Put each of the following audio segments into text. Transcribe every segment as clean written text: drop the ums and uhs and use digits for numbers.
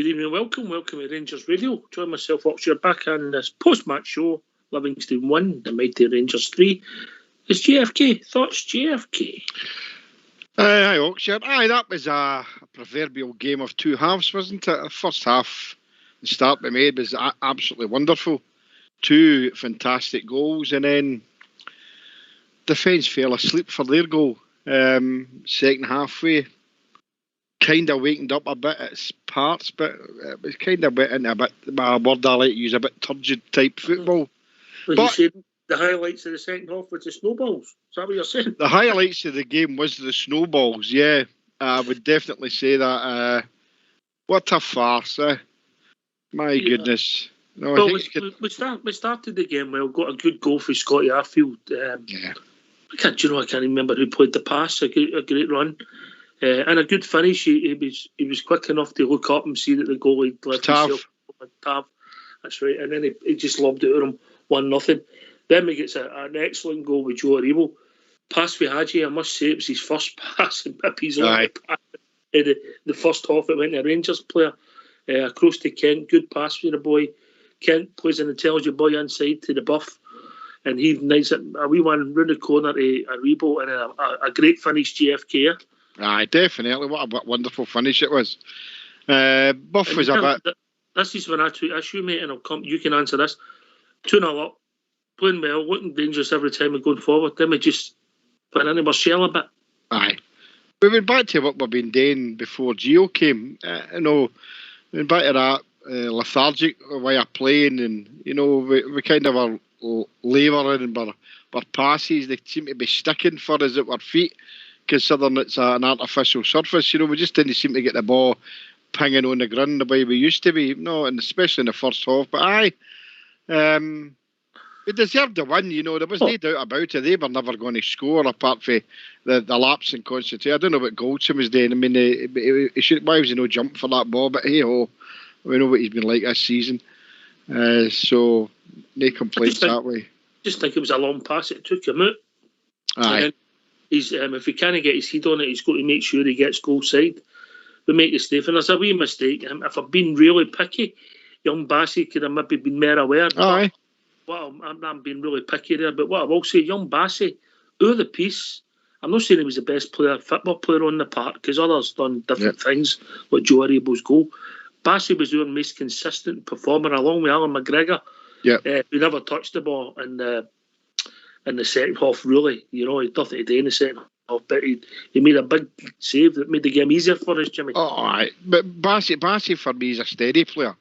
good evening. Welcome to Rangers Radio. Join myself, Oxford, back on this post-match show. Livingston 1, the mighty Rangers 3. It's JFK. Thoughts, JFK? Hi, Oxford. That was a proverbial game of two halves, wasn't it? The first half, the start we made was absolutely wonderful. Two fantastic goals, and then defence fell asleep for their goal. Second halfway, kind of wakened up a bit at parts, but it was kind of went into a bit, my word I like to use, a bit turgid type football. But you said the highlights of the second half was the snowballs. Is that what you're saying? The highlights of the game was the snowballs, yeah. I would definitely say that. What a farce, eh? My goodness. No, well, we started the game well, got a good goal for Scotty Arfield. Yeah. I can't remember who played the pass, a great run. And a good finish. He was quick enough to look up and see that the goalie left himself. Tav. That's right. And then he just lobbed it at him, 1-0. Then he gets an excellent goal with Joe Aribo. Pass for Hadji, I must say, it was his first pass in Pippi's life. The first half, it went to a Rangers player. Across to Kent, good pass for the boy. Kent plays an intelligent boy inside to the buff. And he nice it a wee one round the corner to Aribo, and a great finish, JFK. Aye, definitely. What a wonderful finish it was. Buff was a bit... This is when I tweet issue, mate, and you can answer this. 2-0 up, playing well, looking dangerous every time we're going forward. Then we just put in our shell a bit. Aye. We went back to what we've been doing before Gio came. We went back to that lethargic way of playing, and, we kind of are labouring and our passes, they seem to be sticking for us at our feet, considering it's an artificial surface. We just didn't seem to get the ball pinging on the ground the way we used to be, and especially in the first half. But we deserved the win, there was no doubt about it. They were never going to score apart from the lapse in concentration. I don't know what Goldson was doing. I mean, why was he no jump for that ball? But hey ho, we know what he's been like this season. So no complaints that way. Just think it was a long pass. It took him out. Aye. He's if he can't get his head on it, he's got to make sure he gets goal side. We make the mistake, and there's a wee mistake. If I've been really picky, young Bassey could have maybe been more aware. Aye. Well, I'm being really picky there, but what I will say, young Bassey, out of the piece, I'm not saying he was the best football player on the park, because others done different things, like Joe Aribo's goal. Bassey was our most consistent performer, along with Alan McGregor, who never touched the ball in the second half, really. He had nothing to do in the second half, but he made a big save that made the game easier for us, Jimmy. Oh, aye. But Bassey for me is a steady player.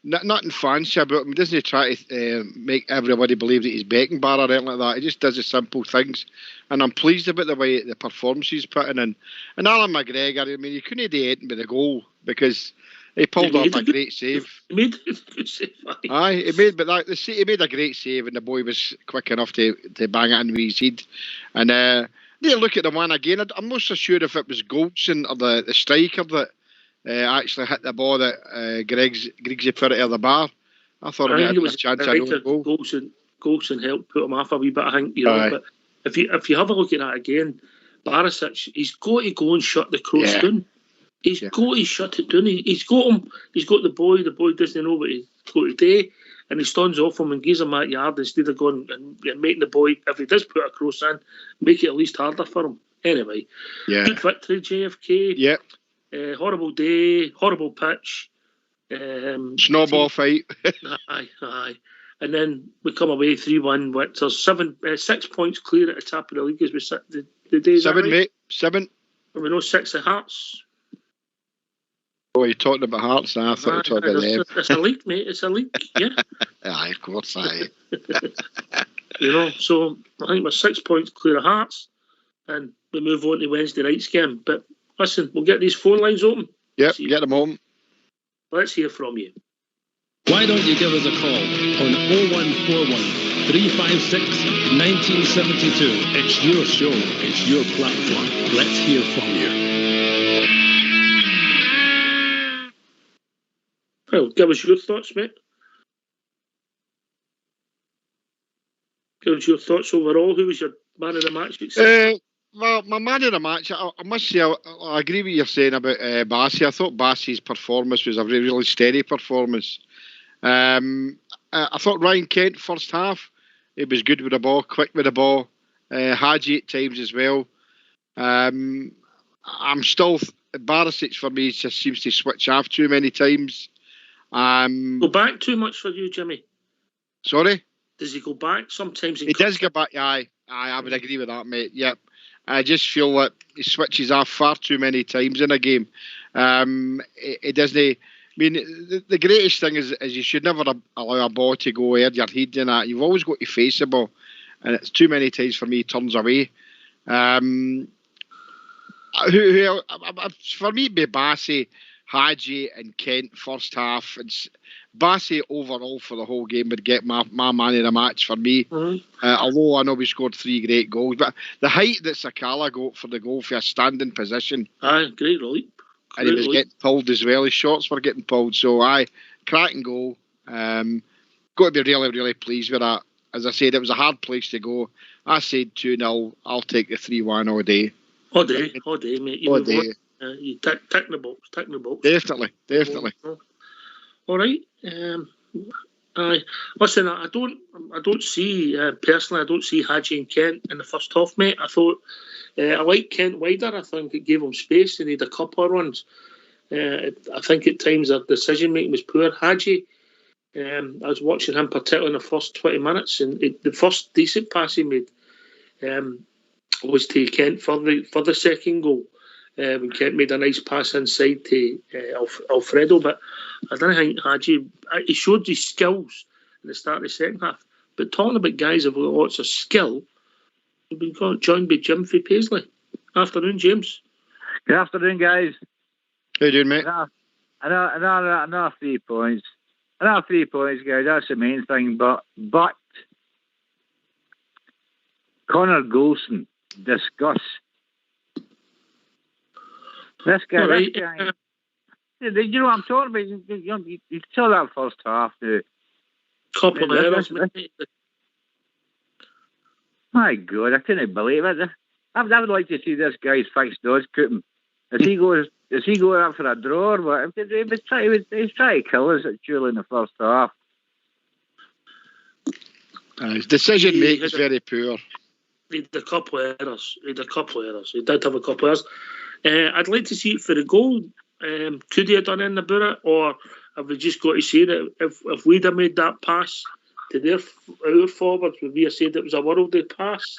Nothing fancy about him. He doesn't try to make everybody believe that he's Beckenbauer or anything like that. He just does the simple things. And I'm pleased about the way the performance he's putting in. And Alan McGregor, I mean, he couldn't do anything with the goal because he pulled off a great save. He made a good save. Aye, he made a great save, and the boy was quick enough to bang it in with his head. And look at the one again. I'm not so sure if it was Goldson or the striker that actually hit the ball that Griggsy put it out of the bar. I thought it was a chance of no goal. Goldson helped put him off a wee bit, I think. But if you have a look at that again, Barisic, he's got to go and shut the cross down. He's got to shut it down. He's got him. He's got the boy. The boy doesn't know what he's got to do, and he stands off him and gives him that yard instead of going and making the boy, if he does put a cross in, make it at least harder for him. Anyway, good victory, JFK. Yep. Horrible day, horrible pitch. Snowball fight. Aye. And then we come away 3-1 with 6 points clear at the top of the league as we sit the day. 7, mate. 7. And we know 6 of Hearts. Oh, you're talking about Hearts now. I thought you were talking about them. It's a leak, mate. It's a leak, yeah. Aye, of course, aye. So I think we're 6 points clear of Hearts, and we move on to Wednesday night's game. But listen, we'll get these phone lines open. Yep, get them on. Let's hear from you. Why don't you give us a call on 0141 356 1972. It's your show. It's your platform. Let's hear from you. Well, give us your thoughts, mate. Give us your thoughts overall. Who was your man of the match? Well, my man of the match, I must say, I agree with you saying about Bassey. I thought Bassey's performance was a really steady performance. I thought Ryan Kent, first half, he was good with the ball, quick with the ball. Hadji at times as well. I'm still... Barisic, for me, just seems to switch off too many times. Go back too much for you, Jimmy? Sorry? Does he go back? Sometimes he does go back, aye. I would agree with that, mate. Yep. I just feel that he switches off far too many times in a game. It doesn't... I mean, the greatest thing is you should never allow a ball to go over your head and that. You've always got to face the ball. And it's too many times for me he turns away. For me, it'd be Bassey, Hadji and Kent first half. And Bassey overall for the whole game would get my man of the match for me. Although I know we scored 3 great goals. But the height that Sakala got for the goal for a standing position. Aye, great leap. And he was getting pulled as well. His shots were getting pulled. So, cracking goal. Got to be really, really pleased with that. As I said, it was a hard place to go. I said 2-0. I'll take the 3-1 all day. All day, mate. All day. You tick the box, Definitely. All right. Listen, I don't see personally. I don't see Hadji and Kent in the first half, mate. I thought I like Kent wider. I think it gave him space. He had a couple of runs. I think at times their decision making was poor. Hadji, I was watching him particularly in the first 20 minutes, and the first decent pass he made was to Kent for the second goal. When Kent made a nice pass inside to Alfredo, but I don't think Hadji, he showed his skills at the start of the second half. But talking about guys who've got lots of skill, we've been joined by Jim from Paisley. Afternoon, James. Good afternoon, guys. How you doing, mate? Another 3 points. Another 3 points, guys. That's the main thing. But Connor Golson, discuss. This guy, right. You know what I'm talking about? You saw that first half. Couple of errors, mate. My God, I couldn't believe it. I would like to see this guy's fixed dodge coupon. Is he going up for a draw or what? He's trying to kill us during the first half. His decision making is very poor. He had a couple of errors. He did have a couple of errors. I'd like to see it for the goal. Could he have done anything about it, or have we just got to say that if we'd have made that pass to our forwards, would we have said it was a worldly pass?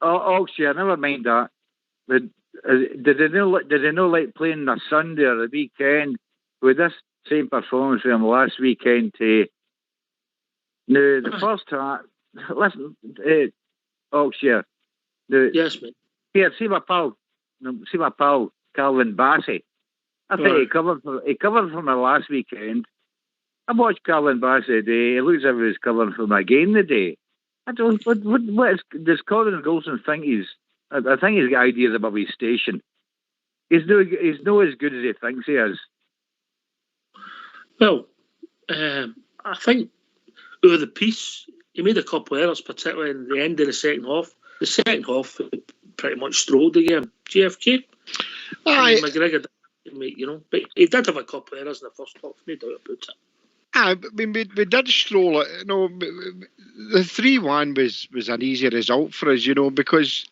Oxshire, never mind that. But did they know like playing the Sunday or the weekend with this same performance from last weekend? No, the first half. Listen, Oxshire. Yes, mate. Here, see my pal, Calvin Bassey. I think he covered from the last weekend. I watched Calvin Bassey today. It looks as if he was covering from again today. I don't. Does Colin Golson think he's? I think he's got ideas about his station. He's no as good as he thinks he is. Well, I think over the piece, he made a couple of errors, particularly in the end of the second half. The second half pretty much strolled the game. JFK. Aye. McGregor, but he did have a couple of errors in the first half, no doubt about it. I mean, we did stroll it. The 3-1 was an easy result for us, because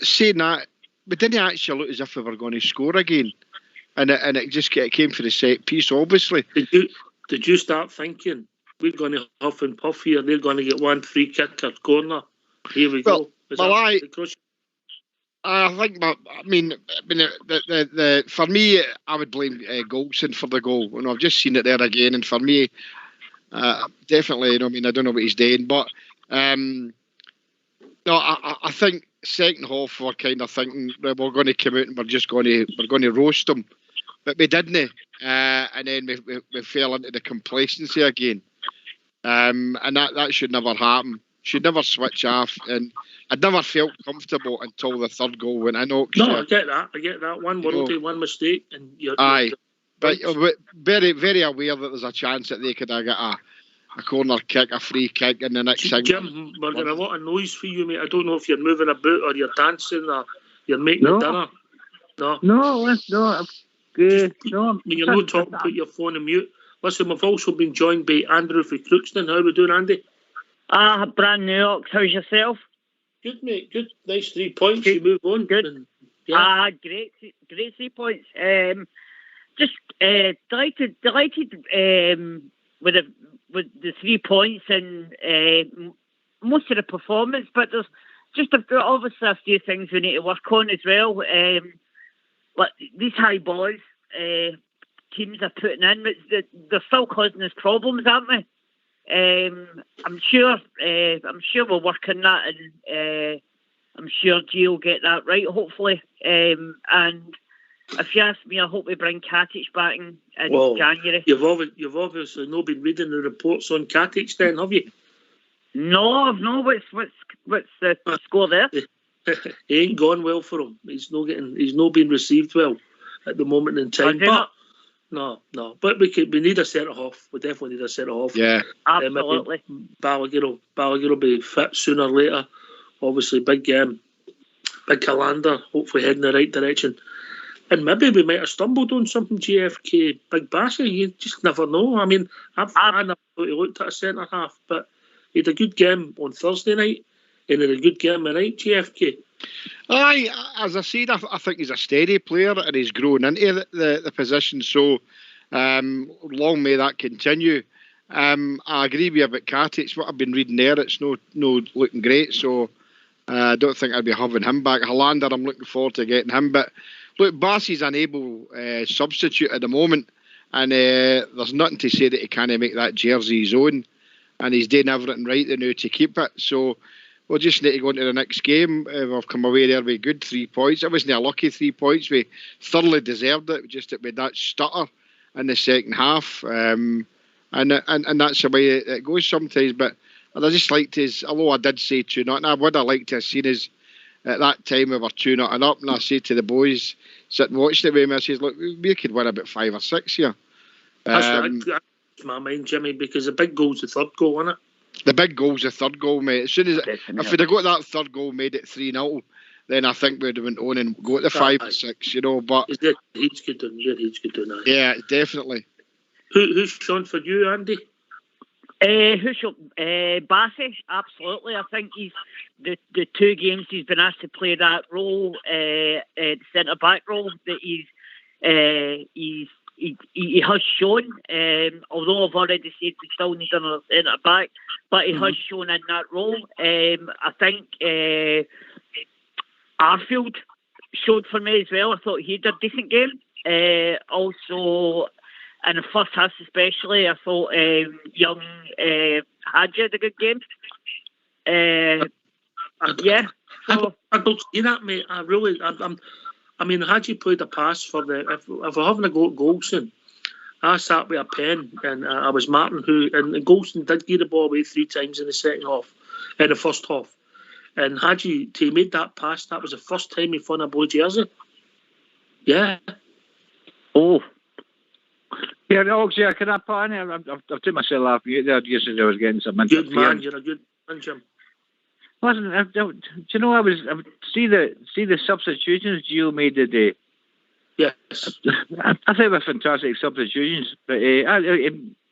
saying that, we didn't actually look as if we were going to score again, and it came for the set piece. Obviously, did you start thinking we're going to huff and puff here? They're going to get one free kick or corner. Here we go. I think, for me, I would blame Golson for the goal. I've just seen it there again, and for me, definitely, I don't know what he's doing, but no, I think second half we're kind of thinking we're going to come out and we're going to roast them, but we didn't, and then we fell into the complacency again, and that should never happen. Should never switch off, and I'd never felt comfortable until the third goal went in. No, I get that. One worldly, one mistake, and but very, very aware that there's a chance that they could have got a corner kick, a free kick in the next segment. Jim, we're getting a lot of noise for you, mate. I don't know if you're moving about or you're dancing or you're making dinner. No. No. When you're not talking, put your phone on mute. Listen, we've also been joined by Andrew from Crookston. How are we doing, Andy? Brand new Ox. How's yourself? Good, mate. Good. Nice 3 points. You move on. Good. And, Great 3 points. Just delighted with the 3 points and most of the performance, but there's just obviously a few things we need to work on as well. Like these high balls teams are putting in, they're still causing us problems, aren't they? I'm sure we'll work on that, and I'm sure G will get that right, hopefully. And if you ask me, I hope we bring Katic back in January. You've obviously not been reading the reports on Katic then, have you? No, I've not. What's the score there? He ain't gone well for him. He's not being received well at the moment in time. But no. But we need a centre half. We definitely need a centre half. Yeah, absolutely. Balogun will be fit sooner or later. Obviously, big calendar. Hopefully, heading in the right direction. And maybe we might have stumbled on something. GFK, Big Bassy. You just never know. I mean, I never thought he looked at a centre half, but he had a good game on Thursday night. And had a good game tonight, GFK. Aye, as I said, I think he's a steady player and he's grown into the position. So long may that continue. I agree with you about Katic. What I've been reading there, it's no looking great. So I don't think I'd be having him back. Hollander, I'm looking forward to getting him. But look, Bassey's an able substitute at the moment, and there's nothing to say that he can't make that jersey his own. And he's doing everything right now to keep it. So we'll just need to go into the next game. We've come away there with good 3 points. It wasn't a lucky 3 points. We thoroughly deserved it. Just with that stutter in the second half, and that's the way it goes sometimes. But I just liked his. Although I did say 2-0, I would have liked to have seen us at that time. We were 2-0 up, and I said to the boys sitting watching it with me, I says, "Look, we could win about 5 or 6 here." That's my mind, Jimmy, because the big goal's the third goal, isn't it? The big goal's the third goal, mate. As soon as if we'd have got that third goal, made it 3-0, then I think we'd have went on and go to 5 or 6, you know. But he's good doing that. Yeah, definitely. Who's shone for you, Andy? Bassey, absolutely. I think he's the 2 games he's been asked to play that role, centre back role, that he has shown, although I've already said we still need another centre back, but he has shown in that role. I think Arfield showed for me as well. I thought he did a decent game. Also, in the first half especially, I thought young Hadji had a good game. I don't see that, mate. I mean, Hadji played a pass for if we're having a go at Goldson, I sat with a pen and I was Martin and Goldson did give the ball away 3 times in the first half. And Hadji, he made that pass, that was the first time he won a blue jersey. Yeah. Oh. Yeah, no, can I put in there? I've taken myself off mute there just as I was getting some interference. Good man, you're a good man, Jim. Listen, do you know, I see the substitutions Gio made today. Yes. I think they were fantastic substitutions, but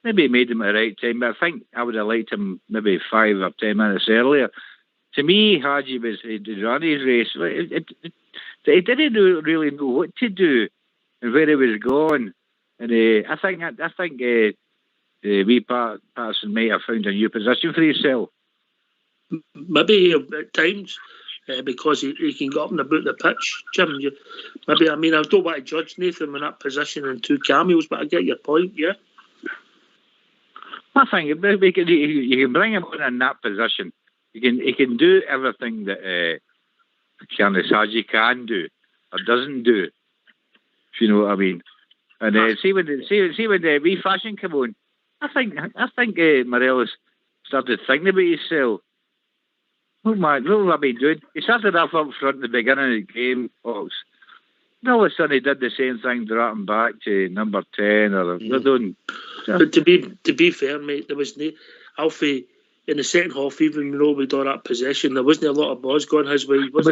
maybe he made them at the right time, but I think I would have liked him maybe 5 or 10 minutes earlier. To me, Hadji was on his race. He didn't really know what to do and where he was going. And I think wee Patterson might have found a new position for himself. Maybe at times, because he can get up and about the pitch, Jim. I don't want to judge Nathan in that position in 2 cameos, but I get your point, yeah. I think you can bring him in that position. He can do everything that Hadji can do or doesn't do. If you know what I mean. And see when the wee fashion came on, I think Morelos started thinking about himself. Oh man, what have I been doing? He started off up front at the beginning of the game, folks. all of a sudden he did the same thing, dropping back to number 10 or they're doing. But to be fair, mate, there was no Alfie in the second half. Even though we'd all that possession, there wasn't a lot of balls going his way. There was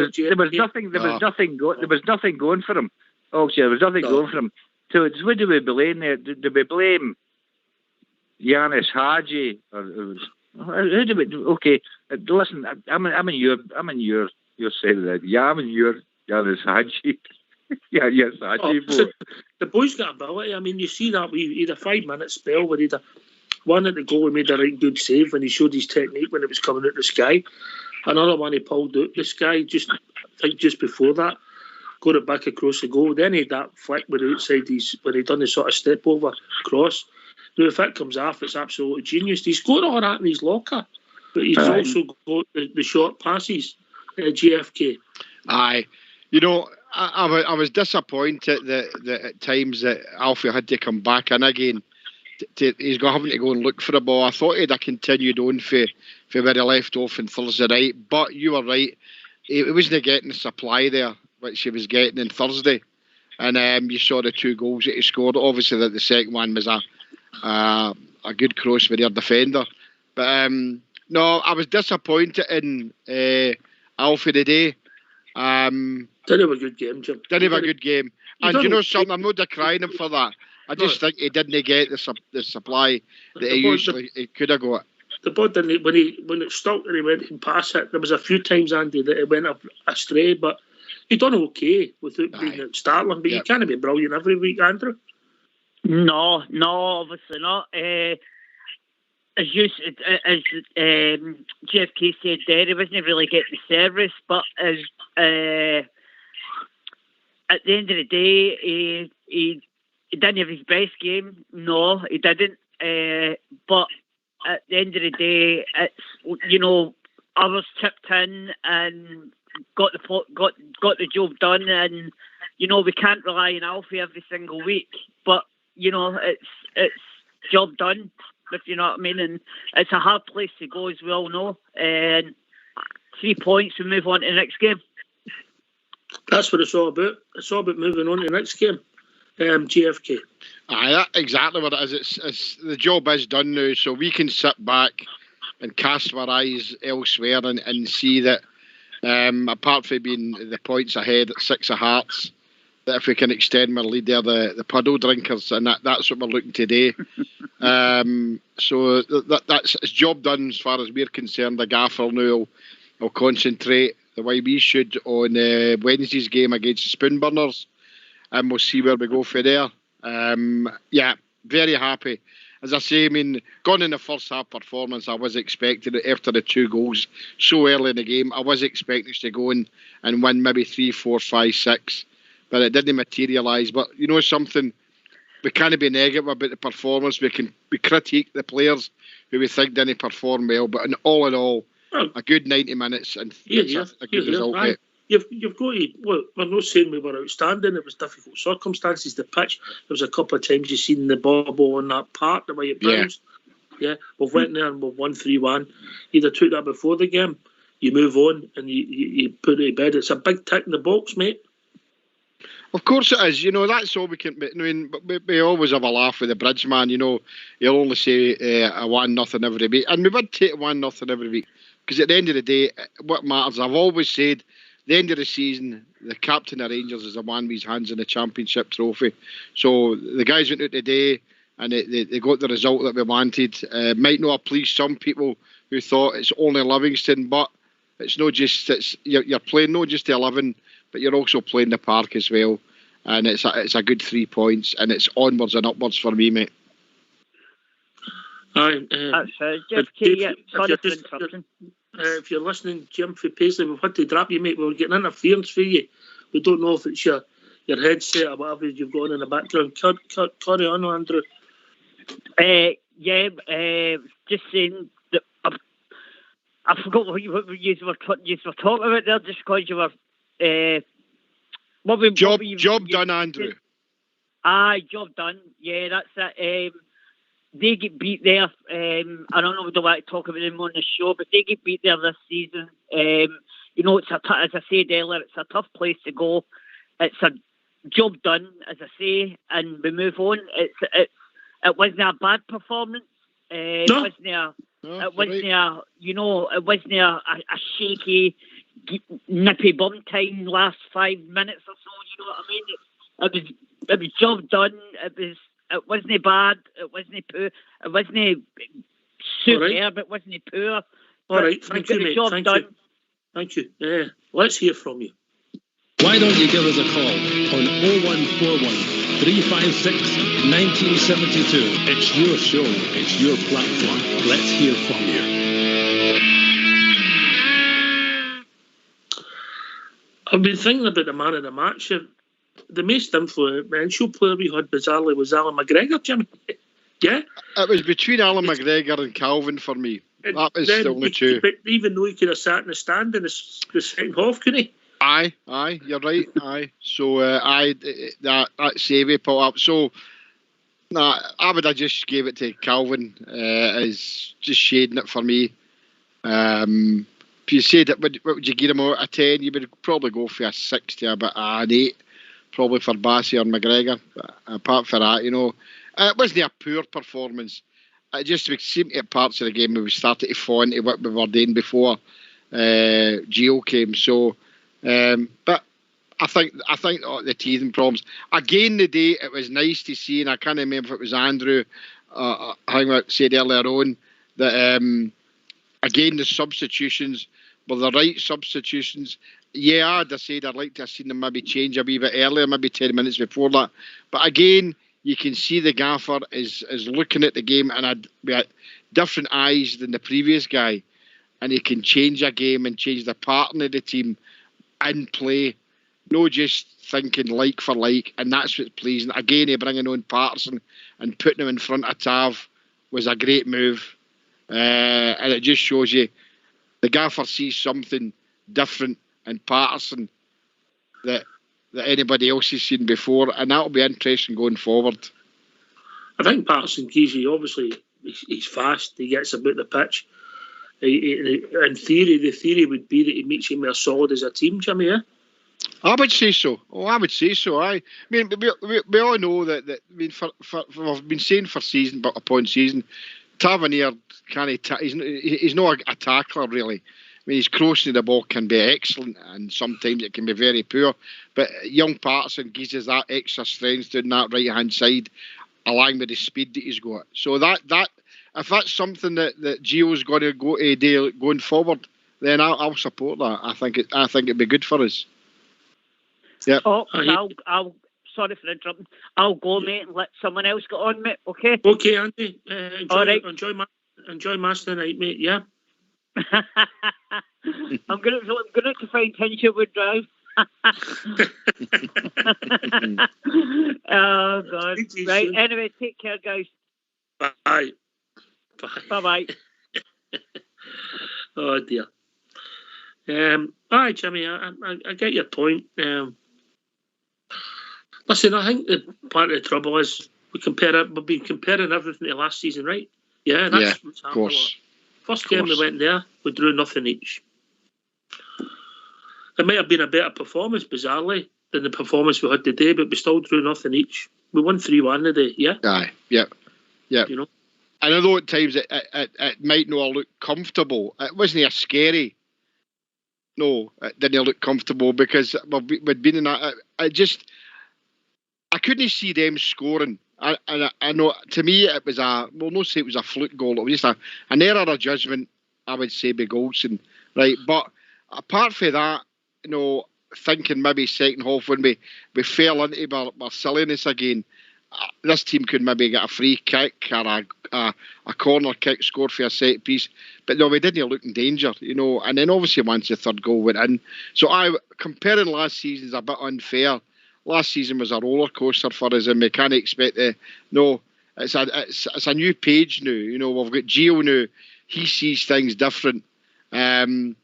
nothing going for him. Oh, there was nothing going for him. So it's what do we blame there? Do we blame Yanis Hadji or who do we? Okay, listen, I'm in your side of that. Yeah, I'm in your Yanis Hadji. Yeah, yes, Hadji. The boy's got ability. I mean, you see that he had a 5-minute spell where he had one at the goal. He made a right good save and he showed his technique when it was coming out the sky. Another one he pulled out the sky just before that. Got it back across the goal. Then he had that flick with the outside when he done the sort of step over cross. Now, if that comes off, it's absolutely genius. He's got all that in his locker, but he's also got the short passes. GFK. Aye, you know, I was disappointed that at times that Alfie had to come back in again. He's having to go and look for the ball. I thought he'd have continued on for where he left off on Thursday night, but you were right. He wasn't getting the supply there, which he was getting on Thursday. And you saw the 2 goals that he scored. Obviously, that the second one was a good cross for their defender. But no, I was disappointed in Alfie today. Didn't have a good game, Jim. Didn't have a good game. And you know something, I'm not decrying him for that. I just think he didn't get the supply that he could have got. The ball didn't, when it stopped and he went and passed it, there was a few times, Andy, that it went astray, but he done okay without being at Startling, but you can't be brilliant every week, Andrew. No, obviously not. As GFK said there, he wasn't really getting the service, but as at the end of the day, he didn't have his best game. No, he didn't. But at the end of the day, it's, you know, others chipped in and got the job done, and you know we can't rely on Alfie every single week. But you know it's job done, if you know what I mean. And it's a hard place to go, as we all know. And 3 points, we move on to the next game. That's what it's all about. It's all about moving on to the next game. GFK. Aye, that's exactly what it is. It's the job is done now, so we can sit back and cast our eyes elsewhere and see that apart from being the points ahead at 6 of Hearts, that if we can extend our lead there, the puddle drinkers, and that's what we're looking today. So that's it's job done as far as we're concerned. The gaffer now will concentrate the way we should on Wednesday's game against the Spoonburners, and we'll see where we go from there. Very happy. As I say, I mean, gone in the first half performance, I was expecting it after the 2 goals so early in the game. I was expecting us to go in and win maybe 3, 4, 5, 6, but it didn't materialise. But you know something, we can't be negative about the performance. We critique the players who we think didn't perform well, but in all, a good 90 minutes and it's a good result. Mate. You've got to, look, we're not saying we were outstanding. It was difficult circumstances. The pitch, there was a couple of times you've seen the ball on that part, the way it bounced. Yeah, we've went there and we've won 3-1. You'd have took that before the game. You move on and you put it to bed. It's a big tick in the box, mate. Of course it is. You know, that's all we can. I mean, we always have a laugh with the bridge man. You know, he'll only say a 1-0 every week, and we would take 1-0 every week because at the end of the day, what matters. I've always said, the end of the season, the captain of Rangers is the one with his hands in the championship trophy. So the guys went out today and they got the result that we wanted. Might not have pleased some people who thought it's only Livingston, but it's not just you're playing not just the 11, but you're also playing the park as well. And it's a good 3 points, and it's onwards and upwards for me, mate. Aye, sorry for interrupting. If you're listening, Jim for Paisley, we've had to drop you, mate. We were getting interference for you. We don't know if it's your headset or whatever you've got on in the background. Carry on, Andrew. Just saying that I forgot what you were talking about there, just because you were. Job done, Andrew. Aye, job done. Yeah, that's it. They get beat there. I don't know if we don't want to talk about them on the show, but they get beat there this season. You know, it's as I said earlier, it's a tough place to go. It's job done, as I say, and we move on. It wasn't a bad performance. It wasn't a shaky, nippy bum time last 5 minutes or so. You know what I mean? It was job done. It wasn't bad. It wasn't poor. It wasn't superb. It wasn't poor. All right, thank you, mate. Thank you. Yeah, let's hear from you. Why don't you give us a call on 0141 356 1972. It's your show. It's your platform. Let's hear from you. I've been thinking about the man of the match. The most influential player we had bizarrely was Alan McGregor, Jimmy. Yeah? It was between Alan McGregor and Calvin for me. That was the only two. But even though he could have sat in the stand in the second half, couldn't he? Aye, you're right. Aye. So that savey put up. So I would have just gave it to Calvin as just shading it for me. If you said that, what would you give him out of 10? You would probably go for a 60, but an 8, probably for Bassey or McGregor. But apart from that, it wasn't a poor performance. It just seemed at parts of the game where we started to fall into what we were doing before Gio came. So, but I think the teething problems. Again, the day it was nice to see, and I can't remember if it was Andrew, I said earlier on that again the substitutions were the right substitutions. Yeah, I'd said I'd like to have seen them maybe change a wee bit earlier, maybe 10 minutes before that. But again, you can see the gaffer is looking at the game and with different eyes than the previous guy, and he can change a game and change the pattern of the team in play, no just thinking like for like, and that's what's pleasing. Again, he bringing on Patterson and putting him in front of Tav was a great move, and it just shows you the gaffer sees something different in Patterson that anybody else has seen before, and that'll be interesting going forward. I think Patterson Keesey, obviously, he's fast, he gets about the pitch. In theory, the theory would be that he makes you more solid as a team, Jimmy, yeah? I would say so. I mean, we all know that I mean, I've been saying for season, but upon season, Tavernier he's not a tackler, really. I mean, his crossing the ball can be excellent, and sometimes it can be very poor. But young Patterson gives us that extra strength down that right-hand side, along with the speed that he's got. So that if that's something that Gio's got to go a day going forward, then I'll support that. I think it'd be good for us. Yeah. Oh, I'll sorry for interrupting. I'll go, mate, and let someone else get on, mate. Okay. Okay, Andy. All right. Enjoy Master Night, mate. Yeah. I'm going to find Hinshelwood Drive. Oh God! Right. Anyway, take care, guys. Bye. Bye. Oh dear. Aye, Jimmy. I get your point. Listen, I think part of the trouble is we've been comparing everything to last season, right? Yeah, that's what's happened. Of course. First game we went there, we drew nothing each. It might have been a better performance, bizarrely, than the performance we had today, but we still drew nothing each. We won 3-1 today, yeah? Aye, yeah. You know? And although at times it might not look comfortable, it wasn't scary. No, it didn't look comfortable because we'd been in that. I couldn't see them scoring. I know, to me, it was not say it was a fluke goal. It was just an error of judgment, I would say, by Goldson, right? But apart from that, thinking maybe second half when we fell into our silliness again, this team could maybe get a free kick or a corner kick scored for a set piece. But no, we didn't look in danger, And then obviously once the third goal went in. So comparing last season is a bit unfair. Last season was a roller coaster for us, and we can't expect it. No, it's a new page now. We've got Gio now. He sees things different. He'll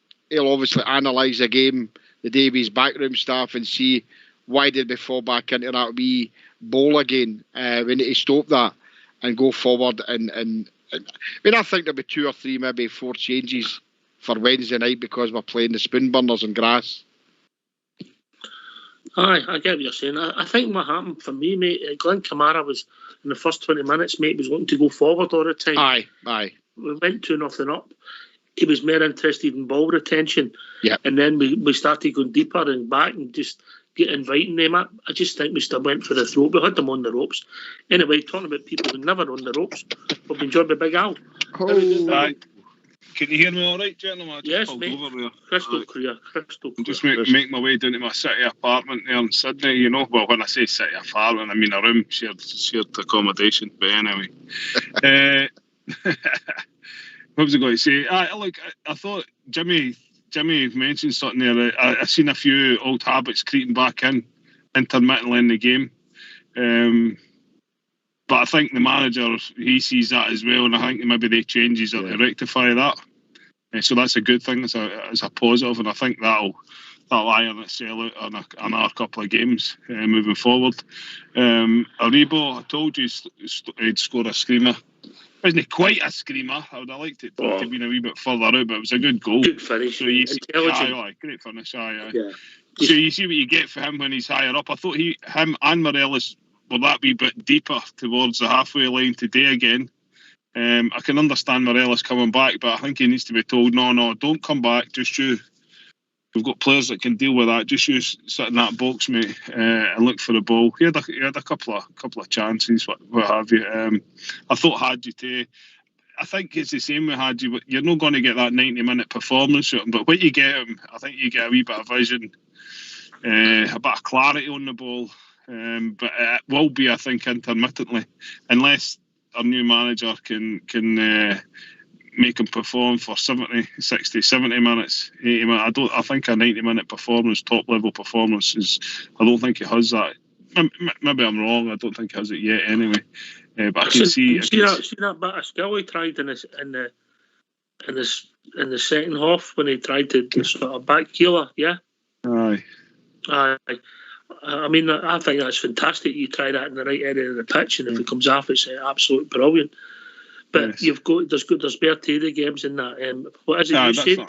obviously analyse the game, the Davies backroom staff, and see why did we fall back into that wee bowl again. We need to stop that and go forward. And I mean, I think there'll be 2 or 3, maybe 4 changes for Wednesday night because we're playing the spoon burners and grass. Aye, I get what you're saying. I think what happened for me, mate, Glenn Kamara was, in the first 20 minutes, mate, was wanting to go forward all the time. Aye. We went 2-0 up. He was more interested in ball retention. Yeah. And then we started going deeper and back and just inviting them up. I just think we still went for the throat. We had them on the ropes. Anyway, talking about people who never on the ropes, we've been joined by Big Al. Aye. Can you hear me all right, gentlemen? I just Yes, pulled mate. over there. Crystal clear. I'm just make my way down to my city apartment there in Sydney, you know. Well, when I say city apartment, I mean a room, shared accommodation. But anyway. What was I going to say? Look, I thought Jimmy mentioned something there. I seen a few old habits creeping back in intermittently in the game. But I think the manager, he sees that as well, and I think maybe they changes to rectify that. So that's a good thing. It's a positive, and I think that'll iron itself out on another couple of games moving forward. Aribo, I told you he'd scored a screamer. Wasn't quite a screamer. I would have liked it to be a wee bit further out, but it was a good goal. Good finish. So you intelligent. Great finish. Aye. Yeah. So you see what you get for him when he's higher up. I thought him and Morelos were that wee bit deeper towards the halfway line today again. I can understand Morelos coming back, but I think he needs to be told, no, don't come back, just you. We've got players that can deal with that. Just you sit in that box, mate, and look for the ball. He had a couple of chances, what have you. I thought Hadji too. I think it's the same with Hadji, but you're not going to get that 90-minute performance out of him. But when you get him, I think you get a wee bit of vision, a bit of clarity on the ball. But it will be, I think, intermittently, unless our new manager can make him perform for 70, 60, 70 minutes, 80 minutes. I think a 90-minute performance, top-level performance, I don't think he has that. Maybe I'm wrong. I don't think he has it yet anyway. But I can see that bit of skill he tried in the second half when he tried to sort of back healer, yeah? Aye. I mean, I think that's fantastic. You try that in the right area of the pitch, and if it comes off, it's absolutely brilliant. But yes. there's bare Terry games in that. What is it you said?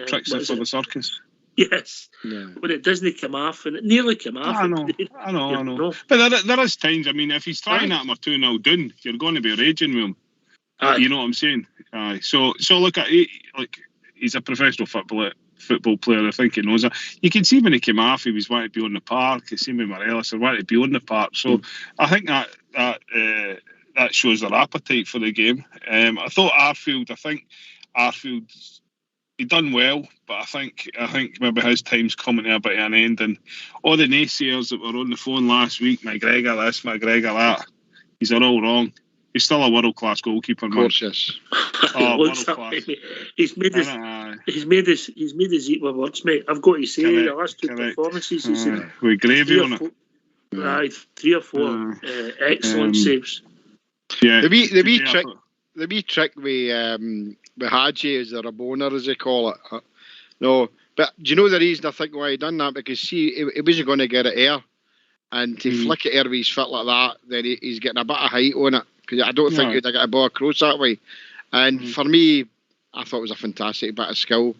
Tricks for the circus. Yes. Yeah. When it doesn't come off, and it nearly came off. I know. But there is times. I mean, if he's trying that, we're 2-0 down, you're going to be raging with him. Aye. You know what I'm saying? Aye. So look at he's a professional football player. I think he knows that. You can see when he came off, he was wanting to be on the park. You see with Morelos, he wanted to be on the park. So I think that shows their appetite for the game. I thought Arfield, he done well, but I think maybe his time's coming to a bit of an end. And all the naysayers that were on the phone last week, McGregor this, McGregor that, these are all wrong. He's still a world-class goalkeeper, man. Of course, yes. World-class. He's made us eat with words, mate. I've got to say, the last two performances, he's with gravy on it. Aye, 3 or 4 excellent saves. Yeah. The wee trick with Hadji is the Rabona, as they call it. No, but do you know the reason I think why he done that? Because he wasn't going to get it air, and to flick it air with his foot like that, then he's getting a bit of height on it. Because I don't think he'd get a ball across that way. And for me, I thought it was a fantastic bit of skill.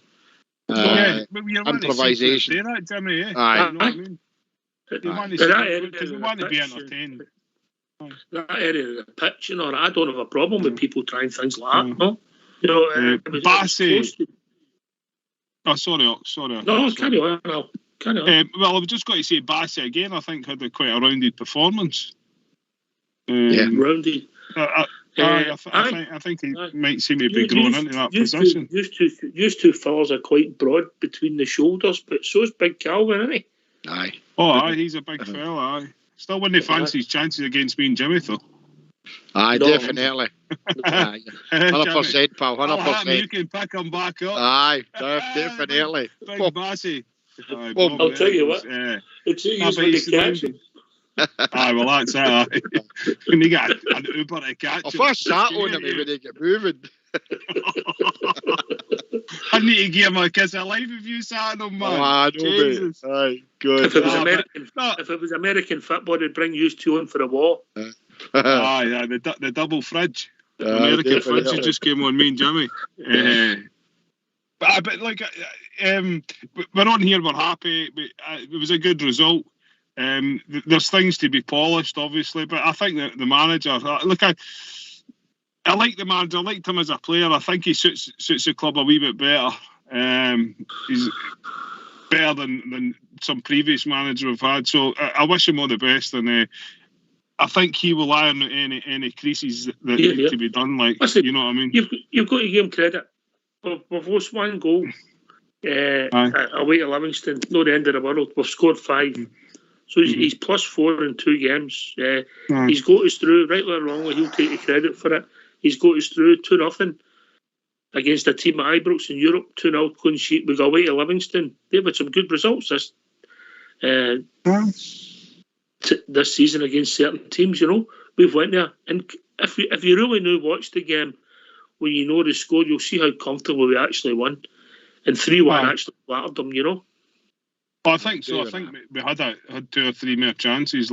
Improvisation. Jimmy, eh? Aye. You know what I mean? Because we want to be entertained. That area of the pitch, I don't have a problem with people trying things like that. No, Bassey. Sorry. No, carry on. Well, I was just going to say Bassey again. I think had quite a rounded performance. Rounded. I think he might seem to be growing into that position. Used two fellas are quite broad between the shoulders, but so's Big Calvin, isn't he? Aye. Aye, he's a big fella, aye. Still wouldn't fancy his chances against me and Jimmy, though. Aye, definitely. 100%, pal, 100%. You can pick him back up. Aye, definitely. Big Bassey. I'll tell you what. It's you when you catch him. Aye, well, that's it. Aye. When you get an Uber to catch him. I'll first sat on him when they get moving. I need to give him a kiss of life if you sat on him, man. I know, mate. Aye, good. If it was American football, they'd bring you two on for a walk. Aye, the double fridge. American fridge that just came on me and Jimmy. But like, we're on here, we're happy. It was a good result. There's things to be polished, obviously, but I think that the manager, I like the manager. I liked him as a player. I think he suits the club a wee bit better. He's better than some previous manager we've had. So I wish him all the best, and I think he will iron any creases that need to be done. Like, listen, you know what I mean? You've got to give him credit. We've lost one goal away to Livingston. Not the end of the world. We've scored 5. So he's +4 in 2 games. He's got us through, rightly or wrongly. He'll take the credit for it. He's got us through 2-0 against a team at Ibrox in Europe. 2-0 clean sheet. We go away to Livingston. They've had some good results this season against certain teams. You know, we've went there, and if you really watch the game, when you know the score, you'll see how comfortable we actually won, and 3-1 actually flattered them. You know. Well, I think so. I think we had 2 or 3 more chances,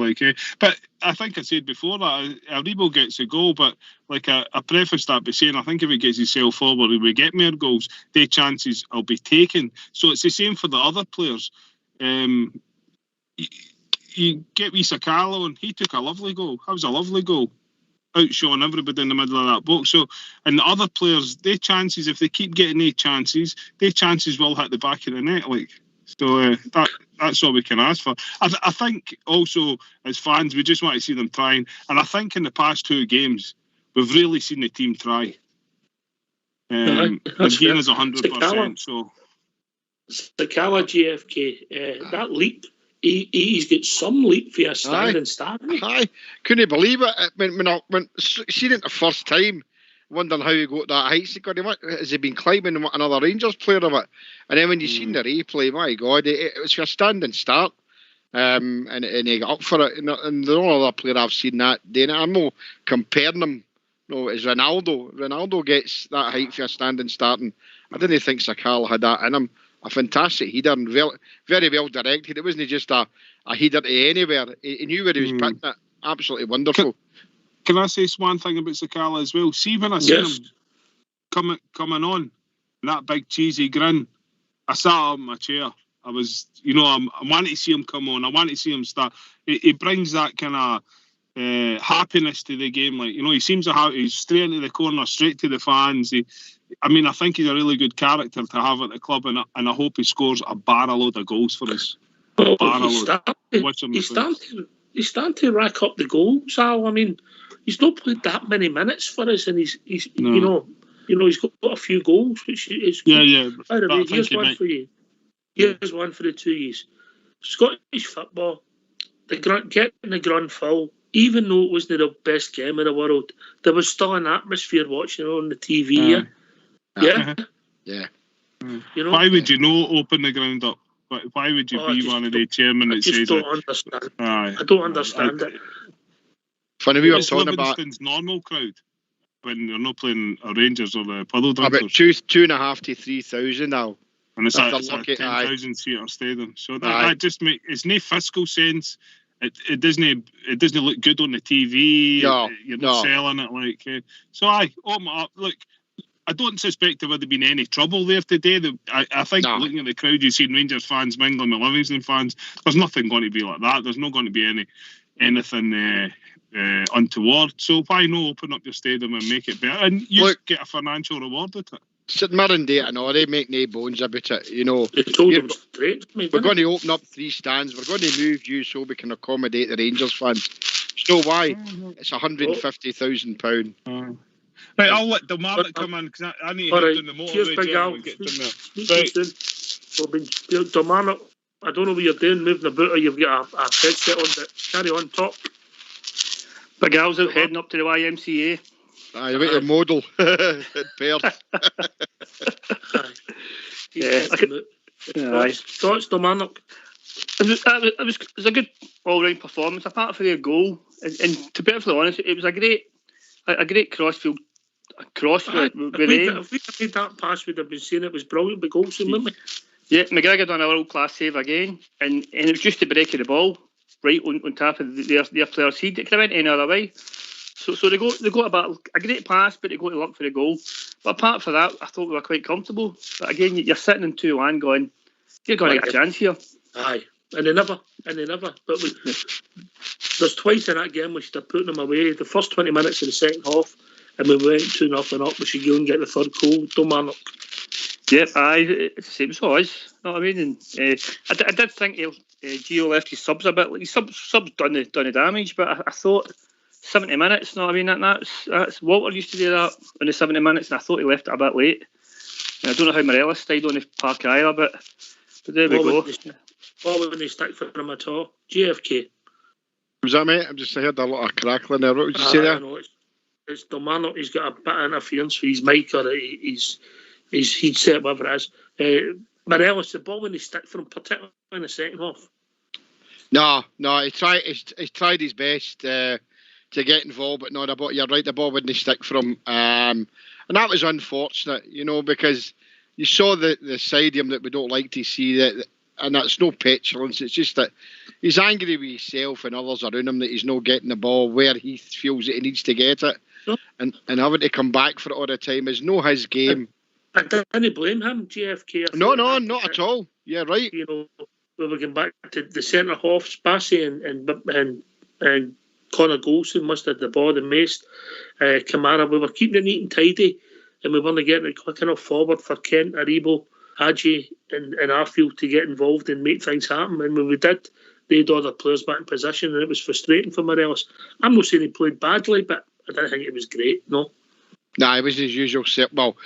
but I think I said before that Aribo gets a goal, but I prefaced that by saying I think if he gets himself forward and we get more goals, their chances will be taken. So it's the same for the other players. You get wee Sakala, and he took a lovely goal. That was a lovely goal, outshone everybody in the middle of that box. So, and the other players, their chances, if they keep getting their chances will hit the back of the net, So that's all we can ask for. I think also as fans we just want to see them trying, and I think in the past 2 games we've really seen the team try. The game is 100%. So Sakala, GFK, that leap, he's got some leap for a standing start. Aye, couldn't believe it when I seen it the first time. Wondering how he got that height. Has he been climbing another Rangers player of it? And then when you seen the replay, my God, it was for a standing start. And he got up for it. And the only other player I've seen that doing it, I'm not comparing him, is Ronaldo. Ronaldo gets that height for a standing start. And I didn't think Sakala had that in him. A fantastic header and very well directed. It wasn't just a header to anywhere. He knew where he was putting it. Absolutely wonderful. Can I say one thing about Sakala as well? See, when I seen him coming on, that big cheesy grin, I sat up in my chair. I was, I wanted to see him come on. I wanted to see him start. He brings that kind of happiness to the game. He seems to have. He's straight into the corner, straight to the fans. I think he's a really good character to have at the club, and I hope he scores a barrel of goals for us. He's starting to rack up the goals, Al. I mean, he's not played that many minutes for us, and he's he's got a few goals, which is good. Yeah. By the way, here's one for you. Here's one for the 2 years. Scottish football, getting the grand final, even though it wasn't the best game in the world, there was still an atmosphere watching it on the TV. Yeah. Why would you not open the ground up? Why would you be one of the chairmen that says it? I don't understand it. Funny, we were talking about Livingston's normal crowd when they're not playing Rangers or the Puddle Dunkers. About 2,500 to 3,000 now. And it's a 10,000 seater stadium. So that just makes it's no fiscal sense. It doesn't look good on the TV. You're not selling it so open up. Look, I don't suspect there would have been any trouble there today. I think looking at the crowd, you've seen Rangers fans mingling with Livingston fans. There's nothing going to be like that. There's not going to be anything untoward. So why not open up your stadium and make it better? And you get a financial reward with it. St Mirren Day and all, they make no bones about it. They told them straight. We're going to open up 3 stands. We're going to move you so we can accommodate the Rangers fans. You know why? It's £150,000. Right, I'll let Delmarnock come in because I need to head down the motorway. Delmarnock, I don't know what you're doing, moving about, or you've got a headset on, but carry on, talk. Big Al's out heading up to the YMCA. Aye, about your model. Thoughts, Delmarnock? It was a good all-round performance, apart from their goal. And to be perfectly honest, it was a great crossfield cross with them. If we made that pass, we'd have been saying it was brilliant, but goals, wouldn't we? Yeah, McGregor done a world-class save again, and it was just the break of the ball right on top of their player's head. It could have went any other way. So they got a great pass, but they got to look for the goal. But apart from that, I thought we were quite comfortable. But again, you're sitting in 2-1 going, you're going to get a chance here. Aye. And they never. But there's twice in that game we should have put them away. The first 20 minutes of the second half, and we went 2-0 up. We should go and get the third goal. Kilmarnock. Yep, aye, it's the same as always. You know what I mean? And I did think Gio left his subs a bit. Like, his subs done the damage, but I thought 70 minutes. You know what I mean? That's Walter used to do that in the 70 minutes, and I thought he left it a bit late. And I don't know how Morelos stayed on the park either, but there we go. Why wouldn't they stick for him at all? GFK. Was that, mate? I've just heard a lot of crackling there. What would you say there? No, it's Kilmarnock. He's got a bit of interference for his mic, or he's set whatever it is. Morelos, the ball when they stick for him, particularly in the second half. No, he tried his best to get involved, but no, you're right, the ball wouldn't stick for him. And that was unfortunate, because you saw the side of him that we don't like to see, that, and that's no petulance. It's just that he's angry with himself and others around him that he's not getting the ball where he feels that he needs to get it. No. And having to come back for it all the time is no his game. I didn't blame him, GFK. No, not at all. Yeah, right. We were going back to the centre halves, Bassey and Connor Golson must have the ball the most. Kamara, we were keeping it neat and tidy, and we weren't getting it quick enough forward for Kent, Aribo, Hadji, and Arfield to get involved and make things happen. And when we did, they had all their players back in position, and it was frustrating for Morelos. I'm not saying he played badly, but I didn't think it was great, no. Nah, he wasn't his usual self. Well,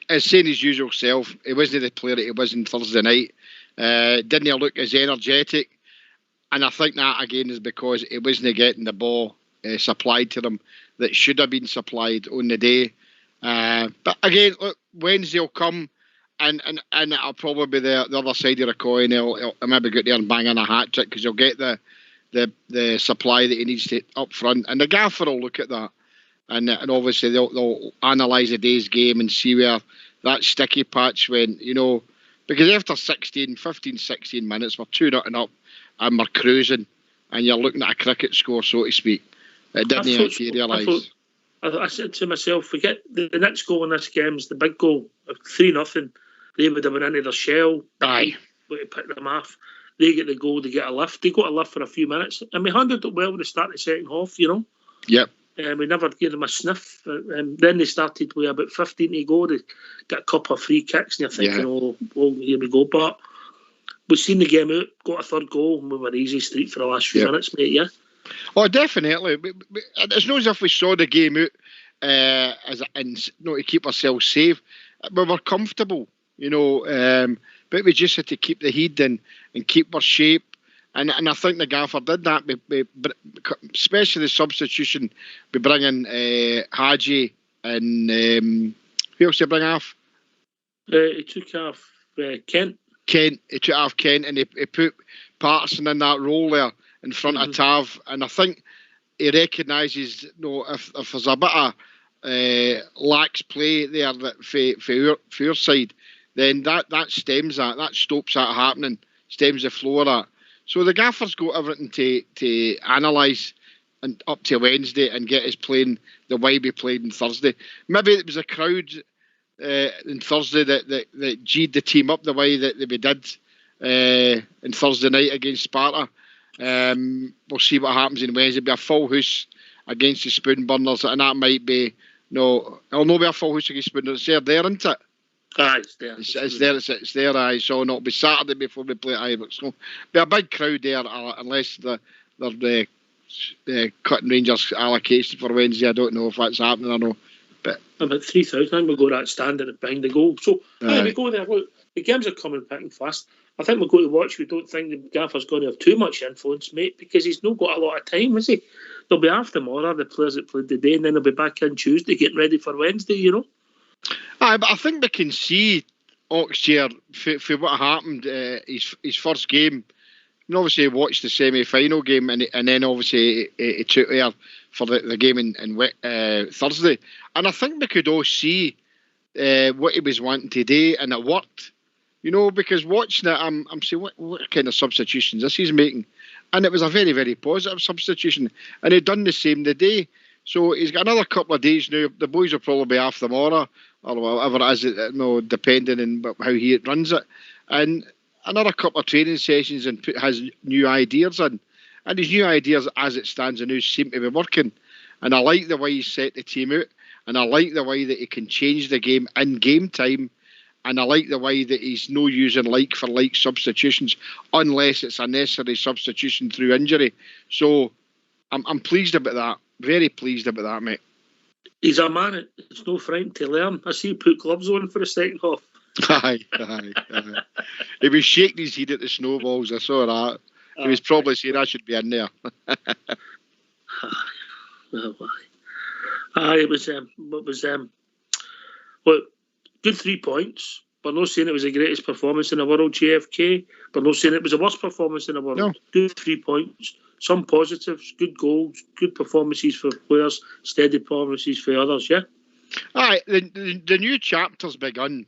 as saying his usual self, he wasn't the player that he was on Thursday night. Didn't he look as energetic? And I think that, again, is because he wasn't getting the ball supplied to them that should have been supplied on the day. But again, look, Wednesday will come, and it'll probably be the other side of the coin. He'll maybe get there and bang in a hat-trick because he'll get the supply that he needs to up front. And the gaffer will look at that. And obviously they'll analyse the day's game and see where that sticky patch went, because after 15, 16 minutes, we're 2-0 up and we're cruising, and you're looking at a cricket score, so to speak. It didn't materialise. I said to myself, forget the next goal in this game is the big goal of 3-0. They would have been into their shell. Aye. Would have picked them off. They get the goal, they get a lift. They got a lift for a few minutes. And we handled it well at the start of the second half, Yep. We never gave them a sniff. Then they started with about 15 to go. They got a couple of free kicks, and you're thinking, oh, here we go. But we've seen the game out, got a third goal, and we were easy street for the last few minutes, mate, yeah? Oh, definitely. It's not as if we saw the game out to keep ourselves safe. We were comfortable, but we just had to keep the heat and keep our shape. And I think the gaffer did that, especially the substitution, by bringing Hadji and who else did he bring off? He took off Kent. He took off Kent, and he put Patterson in that role there in front of Tav. And I think he recognises, if there's a bit of lax play there for your side, then that stems that stops that happening, stems the flow of that. So the gaffer's got everything to analyse and up to Wednesday and get us playing the way we played on Thursday. Maybe it was a crowd on Thursday that G'd the team up the way that we did on Thursday night against Sparta. We'll see what happens on Wednesday. It'll be a full house against the Spoon Burners, and that might be it'll not be a full house against Spoon Burners. It's there, isn't it? Aye, it's there. It's there, aye. So it'll be Saturday before we play Ibrox. So be a big crowd there, unless they're cutting Rangers allocation for Wednesday. I don't know if that's happening or not. But about 3,000, I think we'll go that standing behind the goal. So we go there. Look, the games are coming back and fast. I think we'll go to watch. We don't think the gaffer's going to have too much influence, mate, because he's not got a lot of time, is he? They'll be after tomorrow, the players that played today, and then they'll be back in Tuesday getting ready for Wednesday, Aye, but I think we can see Oxchair for what happened his first game. And obviously, he watched the semi-final game, and then obviously he took there for the game in Thursday. And I think we could all see what he was wanting today, and it worked. Because watching it, I'm saying, what kind of substitutions this he's making? And it was a very, very positive substitution. And he'd done the same today. So he's got another couple of days now. The boys will probably be off tomorrow or whatever it is, depending on how he runs it. And another couple of training sessions and has new ideas in. And his new ideas, as it stands now, seem to be working. And I like the way he's set the team out. And I like the way that he can change the game in game time. And I like the way that he's no using like for like substitutions unless it's a necessary substitution through injury. So I'm pleased about that. Very pleased about that, mate. He's a man. It's no frightened to learn. I see he put gloves on for the second half. Aye. He was shaking his head at the snowballs. I saw that. He was probably saying I should be in there. It was good 3 points. We're not saying it was the greatest performance in the world, JFK. We're not saying it was the worst performance in the world. No. Good 3 points. Some positives, good goals, good performances for players, steady performances for others, yeah? Aye, the new chapter's begun,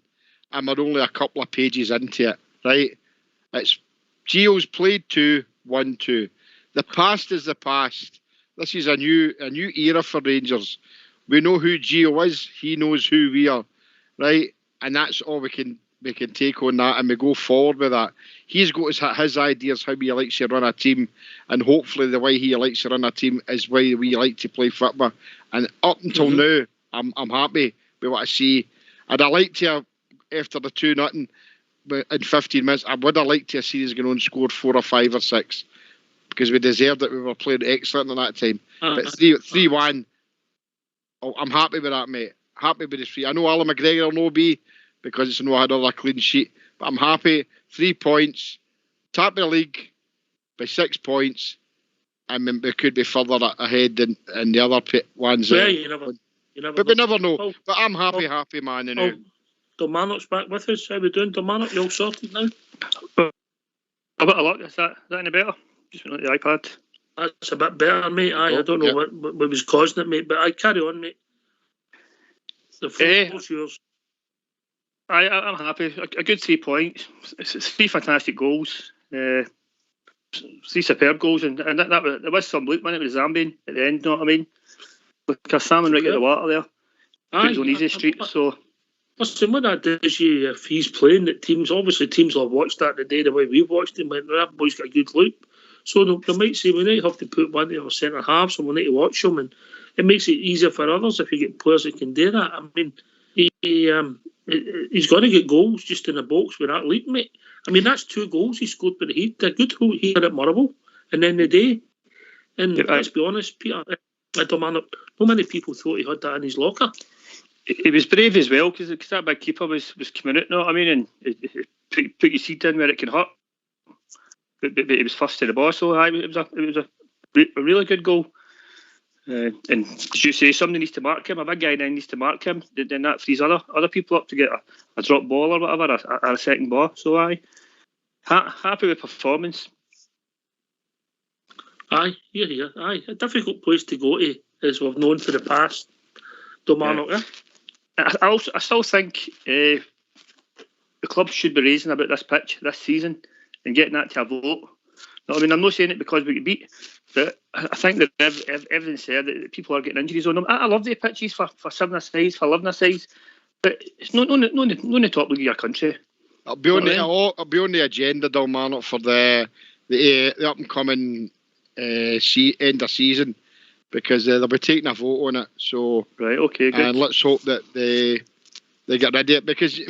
and we're only a couple of pages into it, right? It's Gio's played 2, won 2. The past is the past. This is a new era for Rangers. We know who Gio is. He knows who we are, right? And that's all we can take on that, and we go forward with that. He's got his ideas how he likes to run a team, and hopefully the way he likes to run a team is the way we like to play football. And up until now, I'm happy with what I see. And I like to have, after the 2-0 in 15 minutes, I would have liked to have seen us going on and scored 4 or 5 or 6 because we deserved it. We were playing excellent at that time. But 3-1, I'm happy with that, mate. Happy with the 3. I know Alan McGregor will not be because it's not another clean sheet, but I'm happy. 3 points, top the league by 6 points. I mean, we could be further ahead than the other ones. Yeah, you never but we never know. Oh, but I'm happy, man. You know. Kilmarnock's back with us. How we doing, Kilmarnock? You all sorted now? A bit of luck. Is that any better? Just went on the iPad. That's a bit better, mate. I don't know what was causing it, mate, but I carry on, mate. The floor's yours. I'm happy. A good 3 points. It's 3 fantastic goals. 3 superb goals, and that there was some look when it was Zambian at the end. You know what I mean? Because salmon right at the water there. It was on easy street. So listen, what that does you if he's playing that teams will have watched that today the way we've watched him. Went, that boy's got a good look. So they might say we might have to put one of our centre halves, so we need to watch him, and it makes it easier for others if you get players that can do that. I mean, he's got to get goals just in the box with that leap, mate. I mean, that's 2 goals he scored, but he did a good goal here at Motherwell and then the day. And let's be honest, Peter, not many people thought he had that in his locker. He was brave as well because that big keeper was coming out. You know what I mean? And put your seat in where it can hurt. But he was first to the ball, so it was a really good goal. And as you say, somebody needs to mark him. A big guy then needs to mark him. Then that frees other people up to get a drop ball or whatever, or a second ball. So happy with performance. Aye, yeah. Aye, a difficult place to go to, as we've known for the past. Kilmarnock, yeah. I still think the club should be raising about this pitch this season and getting that to a vote. I mean, I'm not saying it because we get beat, but I think that everything's said that people are getting injuries on them. I love the pitches for 7-a-sides, for 11-a-sides, but it's not the top league of your country. I'll be on the agenda, Kilmarnock, for the up and coming end of season, because they'll be taking a vote on it. So right, okay, good. And let's hope that they get rid of it, because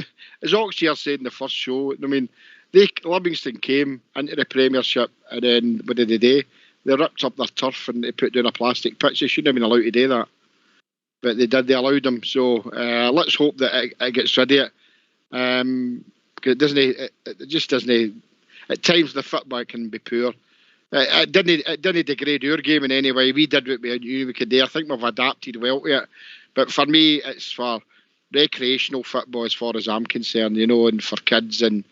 as Oxshire said in the first show, I mean, Livingston came into the Premiership, and then what did they do? They ripped up their turf and they put down a plastic pitch. They shouldn't have been allowed to do that, but they did. They allowed them. So let's hope that it gets rid of it. Because it just doesn't. At times the football can be poor. It didn't degrade our game in any way. We did what we knew we could do. I think we've adapted well to it. But for me, it's for recreational football as far as I'm concerned, you know, and for kids and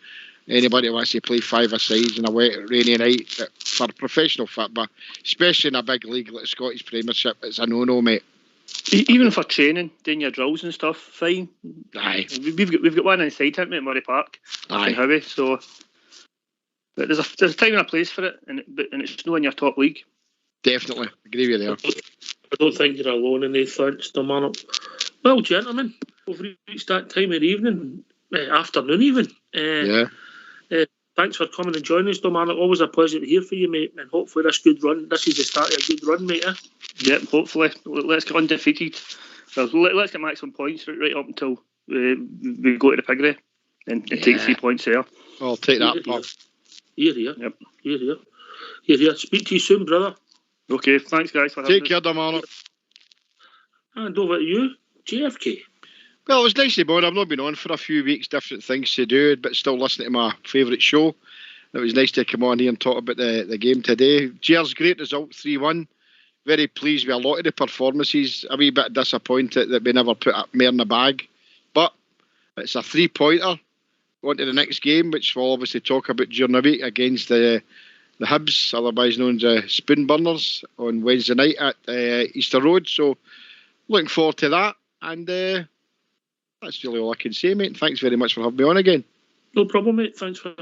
anybody who wants to play 5-a-sides on a wet, rainy night. But for professional football, especially in a big league like the Scottish Premiership, it's a no-no, mate. Even for training, doing your drills and stuff, fine. Aye. We've got one inside here at Murray Park. Aye. In Howie, so but there's a time and a place for it, and it's not in your top league. Definitely agree with you there. I don't think you're alone in these thoughts, Dominic. Well, gentlemen, we've reached that time of the evening, afternoon even. Thanks for coming and joining us, Dominic. Always a pleasure to hear from you, mate. And hopefully this is the start of a good run, mate. Yep, hopefully. Let's get undefeated. Well, let's get maximum points right up until we go to the piggery and take 3 points there. I'll take that, Pop. Here. Yep. Here. Speak to you soon, brother. Okay, thanks, guys. For having Take care, Dominic. And over to you, JFK. Well, it was nice to be on. I've not been on for a few weeks, different things to do, but still listening to my favourite show. It was nice to come on here and talk about the game today. Cheers, great result, 3-1. Very pleased with a lot of the performances. A wee bit disappointed that we never put up more in the bag. But it's a 3-pointer. On to the next game, which we'll obviously talk about during the week against the Hibs, otherwise known as the Spoon Burners, on Wednesday night at Easter Road. So looking forward to that. And that's really all I can say, mate. Thanks very much for having me on again. No problem, mate. Thanks for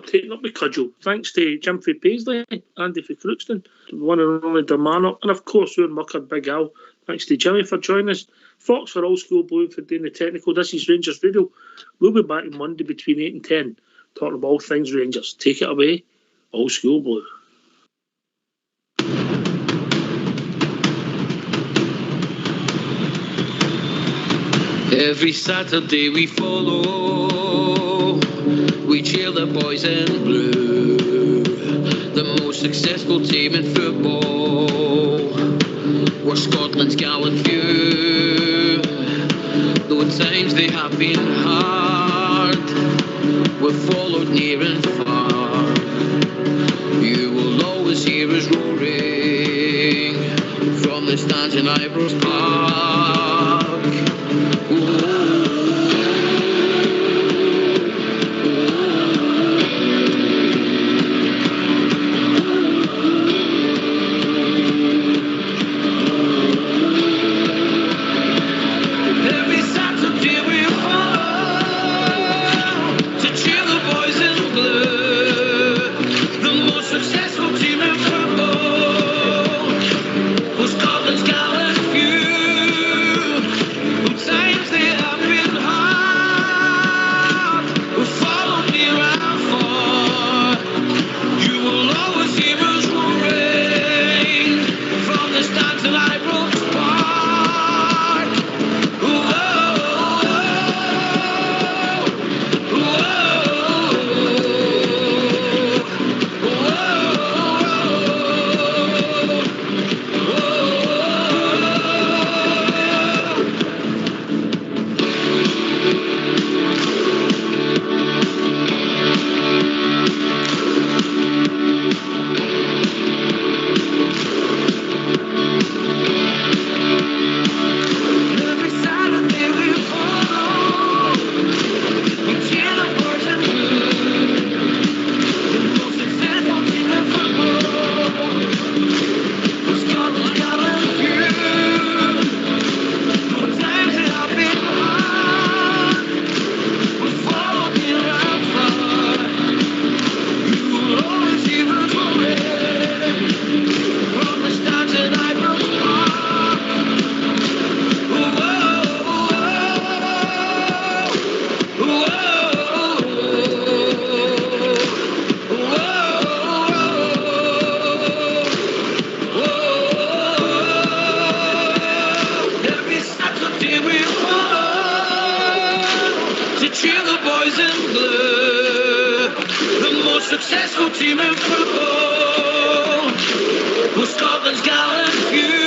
taking up the cudgel. Thanks to Jim for Paisley, Andy for Crookston, one and only Dominic, and of course your mucker Big Al. Thanks to Jimmy for joining us. Fox for Old School Blue for doing the technical. This is Rangers Radio. We'll be back on Monday between 8 and 10, talking about all things Rangers. Take it away, Old School Blue. Every Saturday we follow, we cheer the boys in blue, the most successful team in football. We're Scotland's gallant few, though at times they have been hard, we've followed near and far. You will always hear us roaring from the stands in Ibrox Park. Successful team in football, we're Scotland's gallant few.